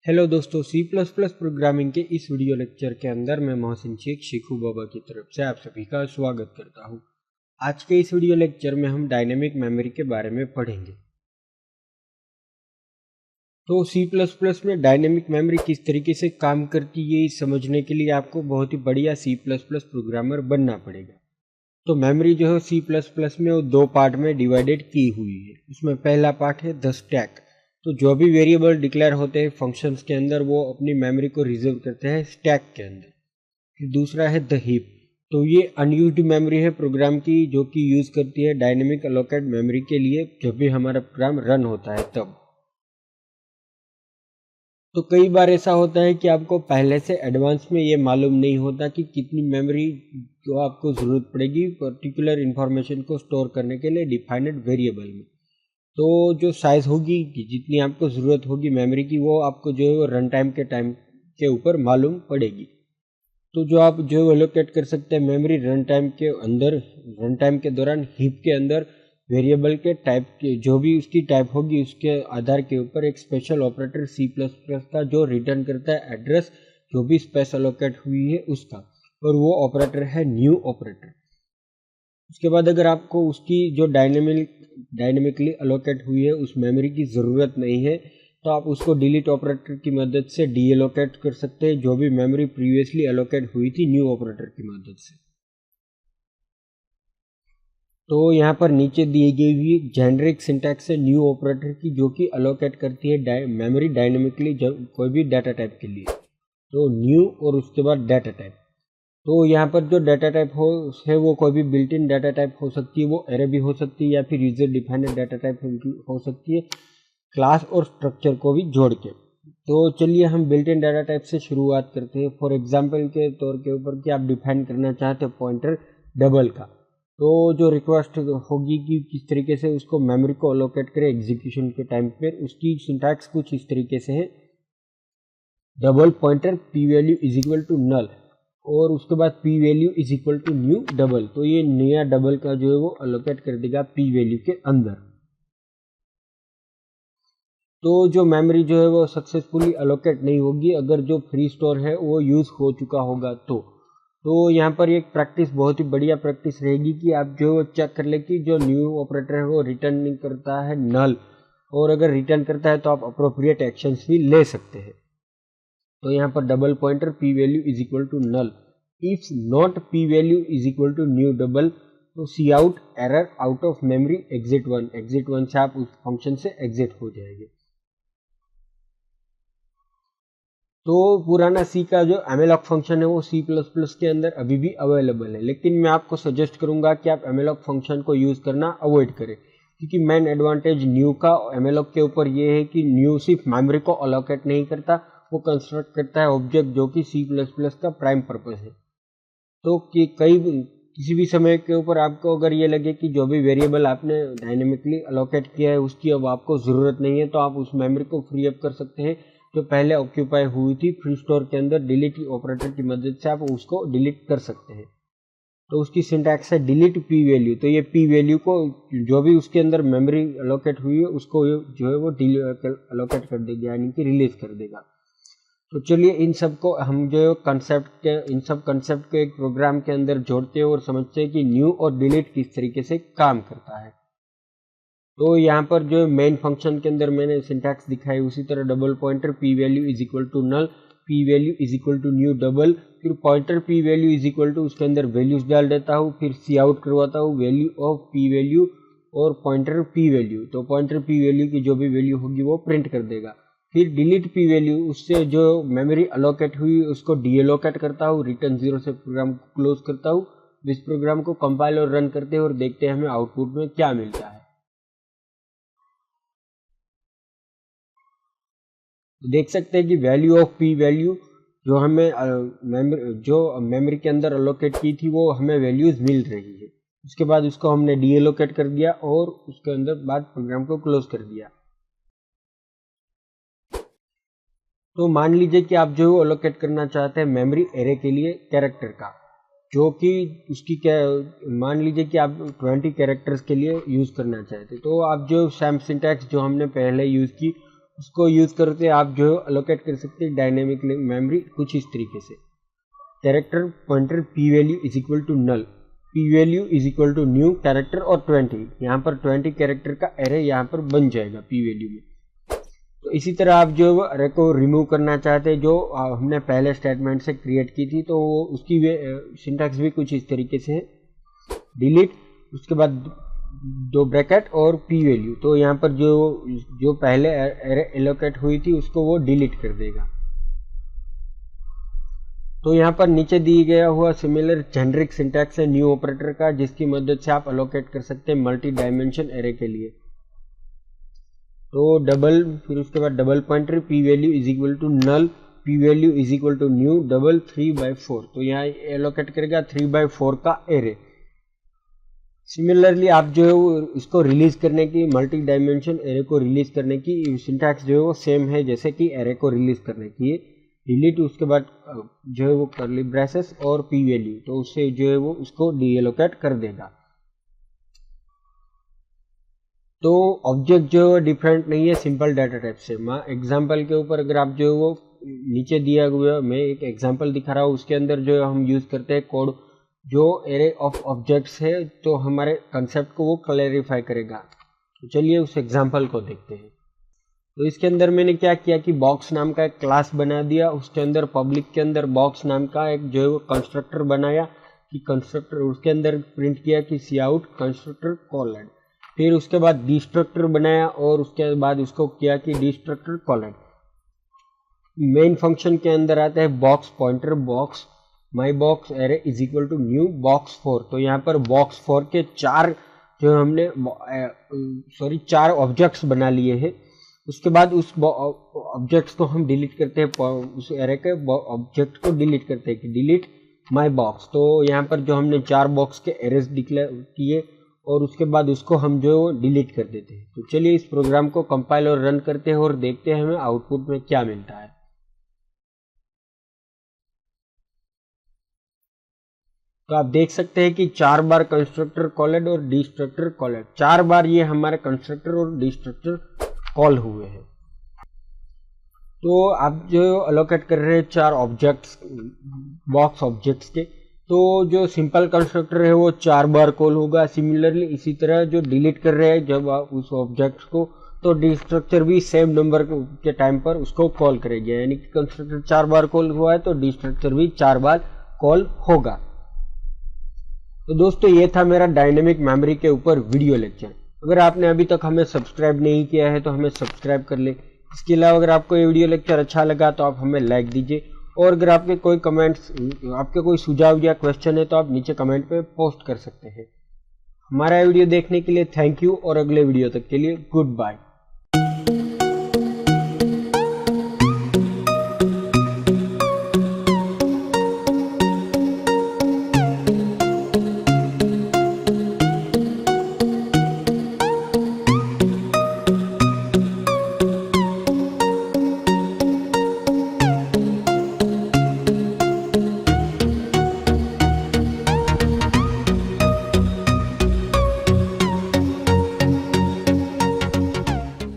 Hello दोस्तों, सी plus plus programming के इस वीडियो लेक्चर के अंदर मैं मोहसिन शेख शिखू बाबा की तरफ से आप सभी का स्वागत करता हूं। आज के इस वीडियो लेक्चर में हम डायनेमिक मेमोरी के बारे में पढ़ेंगे। तो सी प्लस प्लस में डायनेमिक मेमोरी किस तरीके से काम करती है, ये समझने के लिए आपको बहुत ही बढ़िया सी प्लस प्लस प्रोग्रामर बनना पड़ेगा। तो मेमोरी जो है सी प्लस प्लस में वो दो पार्ट में डिवाइडेड की हुई है। उसमें पहला पार्ट है द स्टैक। तो जो भी वेरिएबल डिक्लेयर होते हैं फंक्शंस के अंदर वो अपनी मेमोरी को रिजर्व करते हैं स्टैक के अंदर। फिर दूसरा है द हीप। तो ये अनयूज्ड मेमोरी है प्रोग्राम की, जो कि यूज करती है डायनेमिक अलोकेट मेमोरी के लिए जब भी हमारा प्रोग्राम रन होता है तब। तो कई बार ऐसा होता है कि आपको पहले से एडवांस में ये मालूम नहीं होता कि कितनी मेमोरी जो आपको ज़रूरत पड़ेगी पर्टिकुलर इन्फॉर्मेशन को स्टोर करने के लिए डिफाइंड वेरिएबल में। तो जो साइज़ होगी कि जितनी आपको ज़रूरत होगी मेमोरी की, वो आपको जो है वो रन टाइम के ऊपर मालूम पड़ेगी। तो जो आप जो एलोकेट कर सकते हैं मेमोरी रन टाइम के अंदर, रन टाइम के दौरान हीप के अंदर वेरिएबल के टाइप के जो भी उसकी टाइप होगी उसके आधार के ऊपर एक special operator C plus plus का जो रिटर्न करता है एड्रेस जो भी स्पेस एलोकेट हुई है उसका, और वो ऑपरेटर है न्यू ऑपरेटर। उसके बाद अगर आपको उसकी जो डायनेमिकली अलोकेट हुई है उस मेमोरी की ज़रूरत नहीं है तो आप उसको डिलीट ऑपरेटर की मदद से डी एलोकेट कर सकते हैं जो भी मेमोरी प्रीवियसली एलोकेट हुई थी न्यू ऑपरेटर की मदद से। तो यहाँ पर नीचे दी गई हुई जेनरिक सिंटैक्स है न्यू ऑपरेटर की, जो कि अलोकेट करती है मेमोरी डायनेमिकली जब कोई भी डाटा टाइप के लिए। तो न्यू और उसके बाद डाटा टाइप। तो यहाँ पर जो डाटा टाइप है वो कोई भी बिल्ट इन डाटा टाइप हो सकती है, वो एरे भी हो सकती है या फिर यूजर डिफाइंड डाटा टाइप हो सकती है, क्लास और स्ट्रक्चर को भी जोड़ के। तो चलिए हम बिल्ट इन डाटा टाइप से शुरुआत करते हैं। फॉर एग्जांपल के तौर के ऊपर कि आप डिफाइन करना चाहते हो पॉइंटर डबल का, तो जो रिक्वेस्ट होगी कि किस तरीके से उसको मेमोरी को अलोकेट करें एग्जीक्यूशन के टाइम पर, उसकी सिंटैक्स कुछ इस तरीके से है। Double pointer P value is equal to null और उसके बाद P value is equal to new double. तो ये नया डबल का जो है वो अलोकेट कर देगा पी वैल्यू के अंदर। तो जो मेमोरी जो है वो सक्सेसफुली अलोकेट नहीं होगी अगर जो फ्री स्टोर है वो यूज़ हो चुका होगा। तो यहाँ पर एक प्रैक्टिस, बहुत ही बढ़िया प्रैक्टिस रहेगी कि आप जो चेक कर ले कि जो न्यू ऑपरेटर है वो रिटर्न नहीं करता है नल, और अगर रिटर्न करता है तो आप अप्रोप्रिएट एक्शंस भी ले सकते हैं। तो यहाँ पर double pointer P value is equal to null, if not P value is equal to new double, तो cout error out of memory exit one से आप उस फंक्शन से एग्जिट हो जाएंगे। तो पुराना सी का जो एमएलॉक फंक्शन है वो सी प्लस प्लस के अंदर अभी भी अवेलेबल है, लेकिन मैं आपको सजेस्ट करूंगा कि आप एमएलॉक फंक्शन को यूज़ करना अवॉइड करें, क्योंकि मेन एडवांटेज न्यू का एमएलॉक के ऊपर ये है कि न्यू सिर्फ मेमोरी को अलोकेट नहीं करता, वो कंस्ट्रक्ट करता है ऑब्जेक्ट जो कि सी प्लस प्लस का प्राइम पर्पस है। तो कि किसी भी समय के ऊपर आपको अगर ये लगे कि जो भी वेरिएबल आपने डायनेमिकली अलोकेट किया है उसकी अब आपको ज़रूरत नहीं है, तो आप उस मेमोरी को फ्री अप कर सकते हैं जो पहले ऑक्यूपाई हुई थी फ्री स्टोर के अंदर। डिलीट ऑपरेटर की मदद से आप उसको डिलीट कर सकते हैं। तो उसकी सिंटैक्स है डिलीट पी वैल्यू। तो ये पी वैल्यू को जो भी उसके अंदर मेमोरी अलोकेट हुई है उसको जो है वो अलोकेट कर देगा, यानी कि रिलीज कर देगा। तो चलिए इन सब को हम जो इन सब कंसेप्ट को एक प्रोग्राम के अंदर जोड़ते हैं और समझते हैं कि न्यू और डिलीट किस तरीके से काम करता है। तो यहाँ पर जो मेन फंक्शन के अंदर मैंने सिंटैक्स दिखाई उसी तरह double pointer P value is equal to null, P value is equal to new double, फिर pointer P value is equal to उसके अंदर वैल्यूज डाल देता हूँ, फिर सी आउट करवाता हूँ वैल्यू ऑफ पी वैल्यू और पॉइंटर पी वैल्यू। तो पॉइंटर पी वैल्यू की जो भी वैल्यू होगी वो प्रिंट कर देगा। फिर डिलीट पी वैल्यू, उससे जो मेमोरी अलोकेट हुई उसको डी एलोकेट करता हूँ, रिटर्न 0 से प्रोग्राम को क्लोज करता हूँ। इस प्रोग्राम को कंपाइल और रन करते हैं और देखते हैं हमें आउटपुट में क्या मिलता है। देख सकते हैं कि वैल्यू ऑफ पी वैल्यू जो हमें जो मेमोरी के अंदर अलोकेट की थी वो हमें वैल्यूज मिल रही है। उसके बाद उसको हमने डी एलोकेट कर दिया और उसके अंदर बाद प्रोग्राम को क्लोज कर दिया। तो मान लीजिए कि आप जो अलोकेट करना चाहते हैं मेमोरी एरे के लिए कैरेक्टर का, जो कि उसकी क्या, मान लीजिए कि आप 20 कैरेक्टर्स के लिए यूज़ करना चाहते हैं। तो आप जो सैम सिंटैक्स जो हमने पहले यूज़ की उसको यूज करते आप जो अलोकेट कर सकते हैं डायनेमिक मेमोरी कुछ इस तरीके से। Character pointer P value is equal to null, P value is equal to new character और 20, यहाँ पर 20 कैरेक्टर का एरे यहाँ पर बन जाएगा पी वैल्यू में। तो इसी तरह आप जो अरे को रिमूव करना चाहते हैं जो हमने पहले स्टेटमेंट से क्रिएट की थी, तो उसकी सिंटैक्स भी कुछ इस तरीके से है, डिलीट, उसके बाद दो ब्रैकेट और पी वैल्यू। तो यहाँ पर जो पहले एरे एलोकेट हुई थी उसको वो डिलीट कर देगा। तो यहाँ पर नीचे दी गया हुआ सिमिलर जेनरिक सिंटैक्स है न्यू ऑपरेटर का, जिसकी मदद से आप अलोकेट कर सकते हैं मल्टी डायमेंशन एरे के लिए। तो डबल, फिर उसके बाद double pointer P value is equal to null, P value is equal to new double 3/4, तो यहाँ एलोकेट करेगा 3/4 का एरे। सिमिलरली आप जो है इसको रिलीज करने की, मल्टी डायमेंशन एरे को रिलीज करने की सिंटैक्स जो है वो सेम है जैसे कि एरे को रिलीज करने की, डिलीट, उसके बाद जो है वो करली ब्रेसेस और पी वैल्यू, तो उससे जो है वो उसको डीएलोकेट कर देगा। तो ऑब्जेक्ट जो है डिफरेंट नहीं है सिंपल डाटा टाइप से। एग्जांपल के ऊपर अगर आप जो है वो नीचे दिया हुआ, मैं एक एग्जांपल दिखा रहा हूँ, उसके अंदर जो हम यूज करते हैं कोड जो एरे ऑफ ऑब्जेक्ट्स है, तो हमारे कंसेप्ट को वो क्लैरिफाई करेगा। तो चलिए उस एग्जांपल को देखते हैं। तो इसके अंदर मैंने क्या किया कि बॉक्स नाम का एक क्लास बना दिया, उसके अंदर पब्लिक के अंदर बॉक्स नाम का एक जो है वो कंस्ट्रक्टर बनाया कि कंस्ट्रक्टर, उसके अंदर प्रिंट किया कि सी आउट कंस्ट्रक्टर कॉलन, फिर उसके बाद डिस्ट्रक्टर बनाया और उसके बाद उसको किया कि डिस्ट्रक्टर कॉलन। मेन फंक्शन के अंदर आता है box pointer, box my box array is equal to new box 4, तो यहाँ पर बॉक्स 4 के चार जो हमने चार ऑब्जेक्ट्स बना लिए हैं। उसके बाद उस ऑब्जेक्ट्स को हम डिलीट करते हैं, उस एरे के ऑब्जेक्ट को डिलीट करते हैं कि डिलीट माय बॉक्स। तो यहाँ पर जो हमने 4 बॉक्स के एरेज डिक्लेयर किए और उसके बाद उसको हम जो डिलीट कर देते हैं। तो चलिए इस प्रोग्राम को कंपाइल और रन करते हैं और देखते हैं हमें आउटपुट में क्या मिलता है। तो आप देख सकते हैं कि 4 बार कंस्ट्रक्टर कॉलेड और डिस्ट्रक्टर कॉलेड, 4 बार ये हमारे कंस्ट्रक्टर और डिस्ट्रक्टर कॉल हुए हैं। तो आप जो अलोकेट कर रहे हैं 4 ऑब्जेक्ट्स बॉक्स ऑब्जेक्ट्स के, तो जो सिंपल कंस्ट्रक्टर है वो 4 बार कॉल होगा। सिमिलरली इसी तरह जो डिलीट कर रहे हैं जब आप उस ऑब्जेक्ट को, तो डिस्ट्रक्टर भी सेम नंबर के टाइम पर उसको कॉल करेगा, यानी कि कंस्ट्रक्टर 4 बार कॉल हुआ है तो डिस्ट्रक्टर भी 4 बार कॉल होगा। तो दोस्तों ये था मेरा डायनेमिक मेमोरी के ऊपर वीडियो लेक्चर। अगर आपने अभी तक हमें सब्सक्राइब नहीं किया है तो हमें सब्सक्राइब कर ले। इसके अलावा अगर आपको ये वीडियो लेक्चर अच्छा लगा तो आप हमें लाइक दीजिए, और अगर आपके कोई कमेंट्स, आपके कोई सुझाव या क्वेश्चन है तो आप नीचे कमेंट पे पोस्ट कर सकते हैं। हमारा वीडियो देखने के लिए थैंक यू और अगले वीडियो तक के लिए गुड बाय।